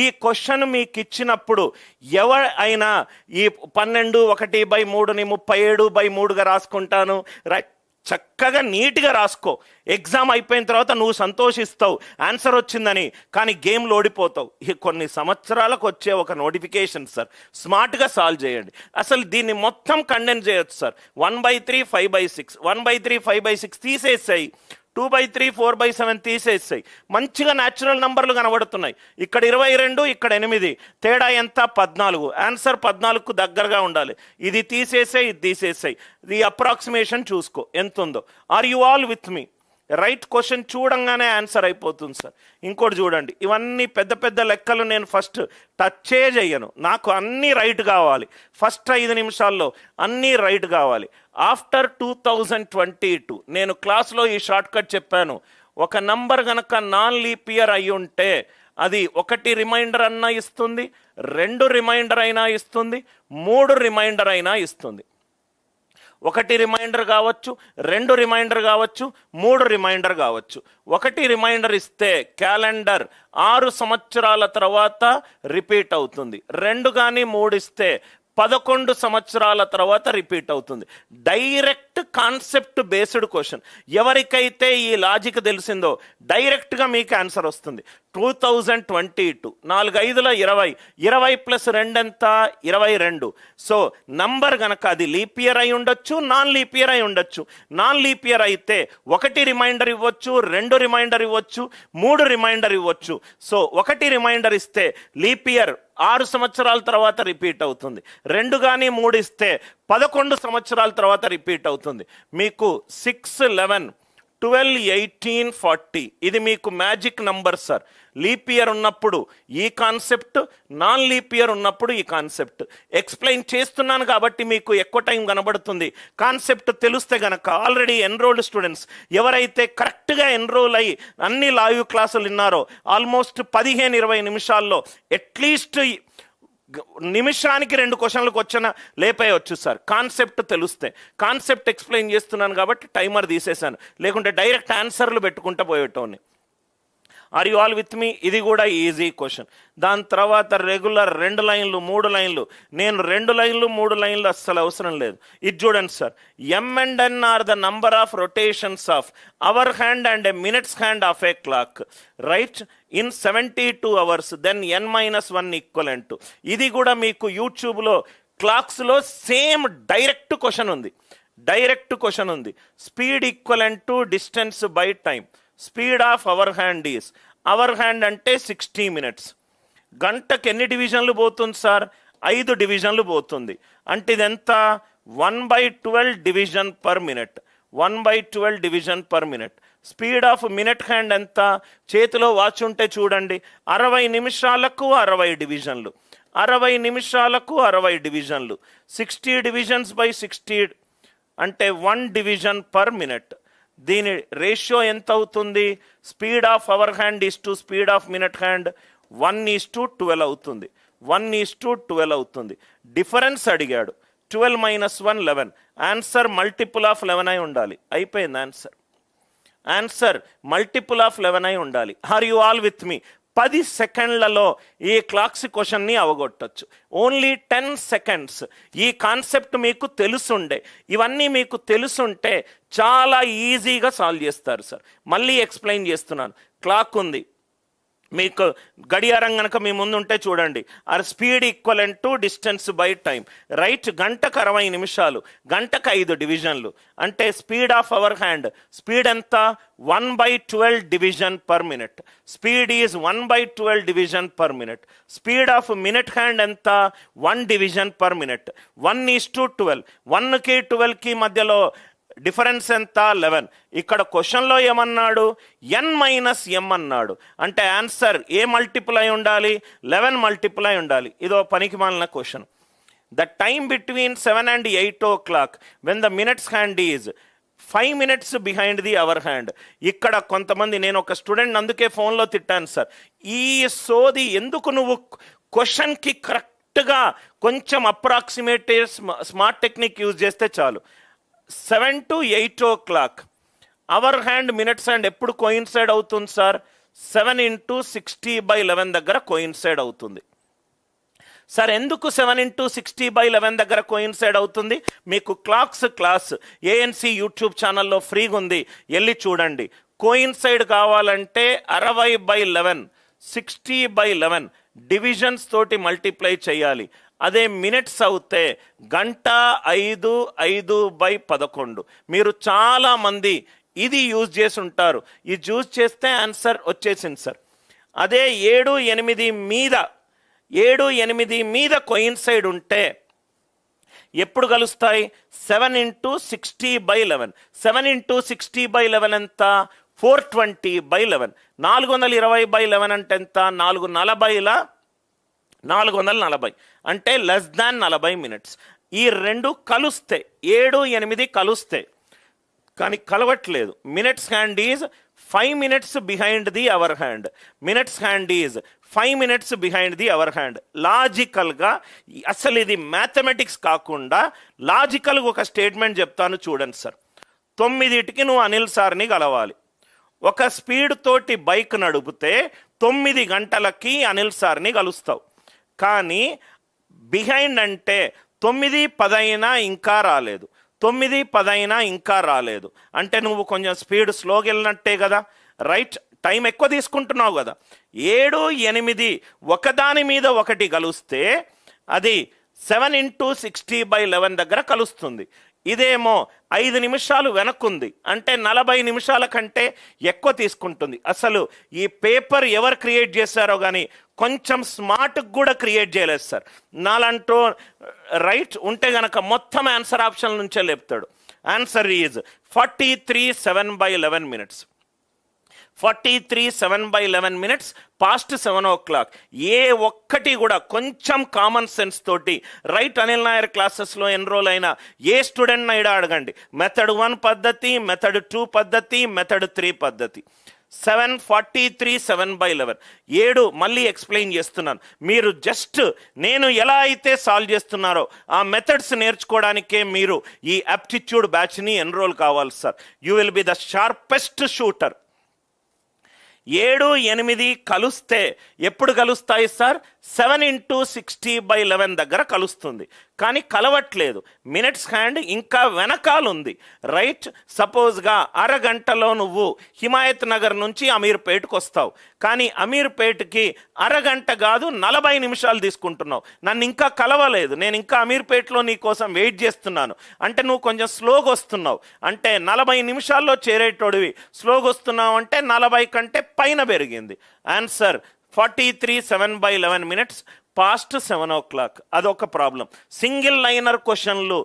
ఈ క్వశ్చన్ మీకు ఇచ్చినప్పుడు ఎవరైనా ఈ 12(1/3)ని 37/3గా రాసుకుంటాను, చక్కగా నీట్గా రాసుకో. ఎగ్జామ్ అయిపోయిన తర్వాత నువ్వు సంతోషిస్తావు ఆన్సర్ వచ్చిందని, కానీ గేమ్లో ఓడిపోతావు. కొన్ని సంవత్సరాలకు వచ్చే ఒక నోటిఫికేషన్ సార్, స్మార్ట్గా సాల్వ్ చేయండి. అసలు దీన్ని మొత్తం కండెన్స్ చేయొచ్చు సార్. 1/3 5/6, 1/3 5/6 తీసేసాయి, 2/3 4/7 తీసేసాయి. మంచిగా న్యాచురల్ నంబర్లు కనబడుతున్నాయి. ఇక్కడ 22, ఇక్కడ 8, తేడా ఎంత? 14. ఆన్సర్ 14కు దగ్గరగా ఉండాలి. ఇది తీసేసాయి, ఇది తీసేసాయి. ఈ అప్రాక్సిమేషన్ చూసుకో ఎంత ఉందో. Are you all with me? Right question చూడంగానే ఆన్సర్ అయిపోతుంది సార్. ఇంకోటి చూడండి, ఇవన్నీ పెద్ద పెద్ద లెక్కలు నేను ఫస్ట్ టచ్చే చెయ్యను. నాకు అన్నీ రైట్ కావాలి. ఫస్ట్ 5 నిమిషాల్లో అన్నీ రైట్ కావాలి. ఆఫ్టర్ 2022 నేను క్లాస్లో ఈ షార్ట్ కట్ చెప్పాను. ఒక నంబర్ కనుక నాన్ లీప్ ఇయర్ అయి ఉంటే అది 1 రిమైండర్ అన్నా ఇస్తుంది, 2 రిమైండర్ అయినా ఇస్తుంది, 3 రిమైండర్ అయినా ఇస్తుంది. 1 రిమైండర్ కావచ్చు, 2 రిమైండర్ కావచ్చు, 3 రిమైండర్ కావచ్చు. 1 రిమైండర్ ఇస్తే క్యాలెండర్ 6 సంవత్సరాల తర్వాత రిపీట్ అవుతుంది. 2 కానీ 3 ఇస్తే 11 సంవత్సరాల తర్వాత రిపీట్ అవుతుంది. Direct concept based question. ఎవరికైతే ఈ లాజిక్ తెలిసిందో డైరెక్ట్గా మీకు ఆన్సర్ వస్తుంది. 2022 4 5ల 20, 20 + 2 ఎంత? 22. సో నంబర్ కనుక అది లీప్ ఇయర్ అయి ఉండొచ్చు, నాన్ లీప్ ఇయర్ అయి ఉండొచ్చు. నాన్ లీప్ ఇయర్ అయితే 1 రిమైండర్ ఇవ్వచ్చు, 2 రిమైండర్ ఇవ్వచ్చు, 3 రిమైండర్ ఇవ్వచ్చు. సో 1 రిమైండర్ ఇస్తే లీప్ ఇయర్ 6 సంవత్సరాల తర్వాత రిపీట్ అవుతుంది. 2 కానీ 3 ఇస్తే 11 సంవత్సరాల తర్వాత రిపీట్ అవుతుంది. మీకు 6 11 12 18 40 ఇది మీకు magic number sir. Leap year ఉన్నప్పుడు ఈ కాన్సెప్ట్, నాన్ లీప్ ఇయర్ ఉన్నప్పుడు ఈ కాన్సెప్ట్ ఎక్స్ప్లెయిన్ చేస్తున్నాను కాబట్టి మీకు ఎక్కువ టైం కనబడుతుంది. కాన్సెప్ట్ తెలిస్తే గనక ఆల్రెడీ ఎన్రోల్డ్ స్టూడెంట్స్ ఎవరైతే కరెక్ట్గా ఎన్రోల్ అయ్యి అన్ని లైవ్ క్లాసులు విన్నారో ఆల్మోస్ట్ 15-20 నిమిషాల్లో అట్లీస్ట్ నిమిషానికి 2 క్వశ్చన్లకు వచ్చిన లేపేయచ్చు సార్. కాన్సెప్ట్ తెలిస్తే. కాన్సెప్ట్ ఎక్స్ప్లెయిన్ చేస్తున్నాను కాబట్టి టైమర్ తీసేశాను, లేకుంటే డైరెక్ట్ ఆన్సర్లు పెట్టుకుంటూ పోయేటోని. ఆర్ యు ఆల్ విత్ మీ? ఇది కూడా ఈజీ క్వశ్చన్. దాని తర్వాత రెగ్యులర్ 2 లైన్లు 3 లైన్లు. నేను 2 లైన్లు 3 లైన్లు అస్సలు అవసరం లేదు. ఇది చూడండి sir. M and N are the number of rotations of hour hand and a minutes hand of a clock, right, in 72 hours, then n-1 equivalent. ఇది కూడా మీకు యూట్యూబ్లో క్లాక్స్లో సేమ్ డైరెక్ట్ క్వశ్చన్ ఉంది. డైరెక్ట్ క్వశ్చన్ ఉంది. Speed equivalent to distance by time. Speed of hour hand is, hour hand అంటే 60 minutes. గంటకు ఎన్ని డివిజన్లు పోతుంది సార్? 5 డివిజన్లు పోతుంది. అంటే ఇదెంత? 1/12 division per minute. 1/12 division per minute. Speed of minute hand ఎంత? చేతిలో వాచ్ ఉంటే చూడండి, 60 నిమిషాలకు 60 డివిజన్లు, 60 నిమిషాలకు 60 డివిజన్లు. 60 డివిజన్స్ బై 60 అంటే 1 డివిజన్ పర్ మినిట్. దీని రేషియో ఎంత అవుతుంది? Speed of hour hand is to speed of minute hand 1:12 అవుతుంది. 1:12 అవుతుంది. డిఫరెన్స్ అడిగాడు. 12 - 1 11. ఆన్సర్ మల్టిపుల్ ఆఫ్ 11 అయి ఉండాలి. అయిపోయింది ఆన్సర్. ఆన్సర్ మల్టిపుల్ ఆఫ్ 11 అయి ఉండాలి. Are you all with me? 10 సెకండ్లలో ఈ క్లాక్స్ క్వశ్చన్ని అవగొట్టచ్చు. Only 10 seconds. ఈ కాన్సెప్ట్ మీకు తెలుసుండే, ఇవన్నీ మీకు తెలుసుంటే చాలా ఈజీగా సాల్వ్ చేస్తారు సార్. మళ్ళీ ఎక్స్ప్లెయిన్ చేస్తున్నాను. క్లాక్ ఉంది, మీకు గడియారం కనుక మీ ముందు ఉంటే చూడండి. Or speed equivalent to distance by time, right. గంటకు 60 నిమిషాలు, గంటకు 5 డివిజన్లు. అంటే speed of hour hand speed ఎంత? 1/12 division per minute. Speed is 1/12 division per minute. Speed of minute hand ఎంత? 1 డివిజన్ పర్ మినిట్. 1:12. 1కి 12కి మధ్యలో డిఫరెన్స్ ఎంత? 11. ఇక్కడ క్వశ్చన్లో ఏమన్నాడు? n-m అన్నాడు. అంటే ఆన్సర్ ఏ మల్టిపుల్ అయి ఉండాలి? 11 మల్టిపుల్ అయి ఉండాలి. ఇదో పనికి మాలిన question. The time between 7 and 8 o'clock when the minutes hand is 5 minutes behind the hour hand. ఇక్కడ కొంతమంది, నేను ఒక స్టూడెంట్ అందుకే ఫోన్లో తిట్టాను సార్, ఈ సోది ఎందుకు నువ్వు క్వశ్చన్కి కరెక్ట్గా కొంచెం అప్రాక్సిమేటివ్ స్మార్ట్ టెక్నిక్ యూజ్ చేస్తే చాలు. 7 to 8 o'clock hour hand minutes hand ఎప్పుడు కోయిన్సైడ్ అవుతుంది సార్? 7x60/11 దగ్గర కోయిన్సైడ్ అవుతుంది. సార్ ఎందుకు 7x60/11 దగ్గర కోయిన్సైడ్ అవుతుంది? మీకు క్లాస్ ఏఎన్సి యూట్యూబ్ ఛానల్లో ఫ్రీగా ఉంది, వెళ్ళి చూడండి. కోయిన్సైడ్ కావాలంటే 60/11 60/11 డివిజన్స్ తోటి మల్టిప్లై చేయాలి. అదే మినిట్స్ అవుతే గంట 5/11. మీరు చాలామంది ఇది యూజ్ చేసి ఉంటారు. ఇది యూజ్ చేస్తే ఆన్సర్ వచ్చేసింది సార్. అదే 7-8 మీద కోయిన్సైడ్ ఉంటే ఎప్పుడు కలుస్తాయి? 7x60/11. 7x60/11 ఎంత? 420/11. 420/11 అంటే ఎంత? 440 అంటే లెస్ దాన్ 40 మినిట్స్. ఈ రెండు కలుస్తే 7-8 కలుస్తే, కానీ కలవట్లేదు. Minutes hand is 5 minutes behind the hour hand. Minutes hand is 5 minutes behind the hour hand. లాజికల్గా అసలు ఇది మ్యాథమెటిక్స్ కాకుండా లాజికల్గా ఒక స్టేట్మెంట్ చెప్తాను చూడండి సార్. 9కి నువ్వు అనిల్ సార్ని కలవాలి. ఒక స్పీడ్ తోటి బైక్ నడిపితే 9 గంటలకి అనిల్ సార్ని కలుస్తావు. కానీ బిహైండ్ అంటే 9:10 అయినా ఇంకా రాలేదు, 9:10 ఇంకా రాలేదు అంటే నువ్వు కొంచెం స్పీడ్ స్లోగా వెళ్ళినట్టే కదా, రైట్? టైం ఎక్కువ తీసుకుంటున్నావు కదా. 7-8 ఒకదాని మీద ఒకటి కలిస్తే అది 7x60/11 దగ్గర కలుస్తుంది. ఇదేమో 5 నిమిషాలు వెనక్కుంది అంటే 40 నిమిషాల కంటే ఎక్కువ తీసుకుంటుంది. అసలు ఈ పేపర్ ఎవరు క్రియేట్ చేశారో కానీ కొంచెం స్మార్ట్గా కూడా క్రియేట్ చేయలేదు సార్. నాలంటూ రైట్ ఉంటే గనక మొత్తం ఆన్సర్ ఆప్షన్ నుంచే లేపుతాడు. Answer is 43:7/11 minutes. 43:7/11 minutes past 7 o'clock. ఏ ఒక్కటి కూడా కొంచెం కామన్ సెన్స్ తోటి రైట్ అనిల్ నాయర్ క్లాసెస్లో ఎన్రోల్ అయిన ఏ స్టూడెంట్ అయినా అడగండి. మెథడ్ 1 పద్ధతి, మెథడ్ 2 పద్ధతి, మెథడ్ 3 పద్ధతి. 43:7/11 7 మళ్ళీ ఎక్స్ప్లెయిన్ చేస్తున్నాను. మీరు జస్ట్ నేను ఎలా అయితే సాల్వ్ చేస్తున్నారో ఆ మెథడ్స్ నేర్చుకోవడానికే మీరు ఈ యాప్టిట్యూడ్ బ్యాచ్ని ఎన్రోల్ కావాలి sir. You will be the sharpest shooter. 7-8 కలుస్తే ఎప్పుడు కలుస్తాయి సార్? 7x60/11 దగ్గర కలుస్తుంది, కానీ కలవట్లేదు. మినిట్స్ హ్యాండ్ ఇంకా వెనకాలుంది, రైట్? సపోజ్గా అరగంటలో నువ్వు హిమాయత్ నగర్ నుంచి అమీర్పేట్కి వస్తావు, కానీ అమీర్పేట్కి అరగంట కాదు 40 నిమిషాలు తీసుకుంటున్నావు. నన్ను ఇంకా కలవలేదు, నేను ఇంకా అమీర్పేట్లో నీ కోసం వెయిట్ చేస్తున్నాను అంటే నువ్వు కొంచెం స్లోగా వస్తున్నావు. అంటే 40 నిమిషాల్లో చేరేటోడివి స్లోగా వస్తున్నావు అంటే 40 కంటే పైన పెరిగింది. Answer 43:7/11 minutes past 7 o'clock. అదొక ప్రాబ్లం. సింగిల్ లైనర్ క్వశ్చన్లు